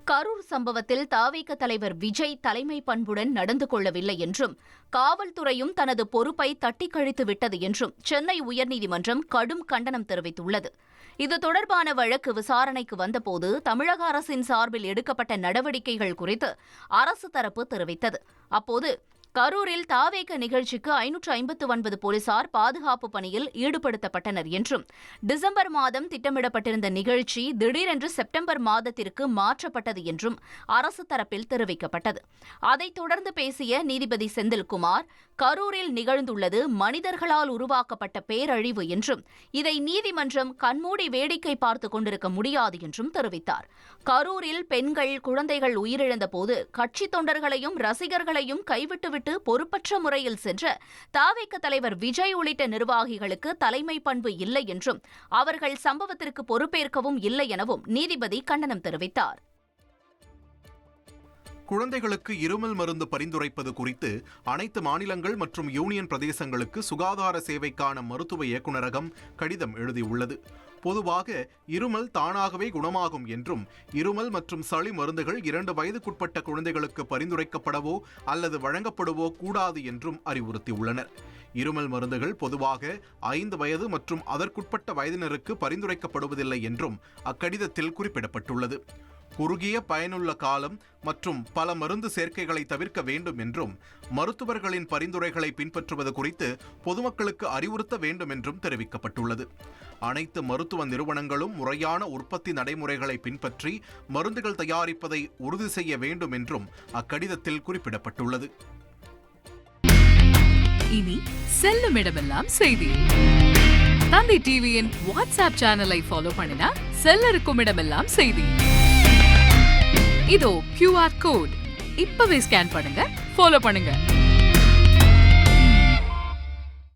கரூர் சம்பவத்தில் தவிக தலைவர் விஜய் தலைமை பண்புடன் நடந்து கொள்ளவில்லை என்றும் காவல்துறையும் தனது பொறுப்பை தட்டிக் கழித்து விட்டது என்றும் சென்னை உயர்நீதிமன்றம் கடும் கண்டனம் தெரிவித்துள்ளது. இது தொடர்பான வழக்கு விசாரணைக்கு வந்தபோது தமிழக அரசின் சார்பில் எடுக்கப்பட்ட நடவடிக்கைகள் குறித்து அரசு தரப்பு தெரிவித்தது. அப்போது கரூரில் தவிக நிகழ்ச்சிக்கு 559 போலீசார் பாதுகாப்பு பணியில் ஈடுபடுத்தப்பட்டனர் என்றும் டிசம்பர் மாதம் திட்டமிடப்பட்டிருந்த நிகழ்ச்சி திடீரென்று செப்டம்பர் மாதத்திற்கு மாற்றப்பட்டது என்றும் அரசு தரப்பில் தெரிவிக்கப்பட்டது. அதைத் தொடர்ந்து பேசிய நீதிபதி செந்தில்குமார், கரூரில் நிகழ்ந்துள்ளது மனிதர்களால் உருவாக்கப்பட்ட பேரழிவு என்றும் இதை நீதிமன்றம் கண்மூடி வேடிக்கை பார்த்துக் கொண்டிருக்க முடியாது என்றும் தெரிவித்தார். கரூரில் பெண்கள், குழந்தைகள் உயிரிழந்தபோது கட்சித் தொண்டர்களையும் ரசிகர்களையும் கைவிட்டுவிட்டு பொறுப்பற்ற முறையில் சென்ற தவிக தலைவர் விஜய் உள்ளிட்ட நிர்வாகிகளுக்கு தலைமை பண்பு இல்லை என்றும் அவர்கள் சம்பவத்திற்கு பொறுப்பேற்கவும் இல்லை எனவும் நீதிபதி கண்டனம் தெரிவித்தார். குழந்தைகளுக்கு இருமல் மருந்து பரிந்துரைப்பது குறித்து அனைத்து மாநிலங்கள் மற்றும் யூனியன் பிரதேசங்களுக்கு சுகாதார சேவைக்கான மருத்துவ இயக்குநரகம் கடிதம் எழுதியுள்ளது. பொதுவாக இருமல் தானாகவே குணமாகும் என்றும் இருமல் மற்றும் சளி மருந்துகள் 2 வயதுக்குட்பட்ட குழந்தைகளுக்கு பரிந்துரைக்கப்படவோ அல்லது வழங்கப்படவோ கூடாது என்றும் அறிவுறுத்தியுள்ளனர். இருமல் மருந்துகள் பொதுவாக 5 வயது மற்றும் அதற்குட்பட்ட வயதினருக்கு பரிந்துரைக்கப்படுவதில்லை என்றும் அக்கடிதத்தில் குறிப்பிடப்பட்டுள்ளது. குறுகிய பயனுள்ள காலம் மற்றும் பல மருந்து சேர்க்கைகளை தவிர்க்க வேண்டும் என்றும் மருத்துவர்களின் பரிந்துரைகளை பின்பற்றுவது குறித்து பொதுமக்களுக்கு அறிவுறுத்த வேண்டும் என்றும் தெரிவிக்கப்பட்டுள்ளது. அனைத்து மருத்துவ நிறுவனங்களும் முறையான உற்பத்தி நடைமுறைகளை பின்பற்றி மருந்துகள் தயாரிப்பதை உறுதி செய்ய வேண்டும் என்றும் அக்கடிதத்தில் குறிப்பிடப்பட்டுள்ளது. இனி செல்லும் இடமெல்லாம் செய்தி. தந்தி டிவியின் வாட்ஸ்அப் சேனலை ஃபாலோ பண்ணினா செல்ல இருக்கும் இடமெல்லாம் செய்தி. இதோ QR கோட் இப்பவே ஸ்கேன் பண்ணுங்க, ஃபாலோ பண்ணுங்க.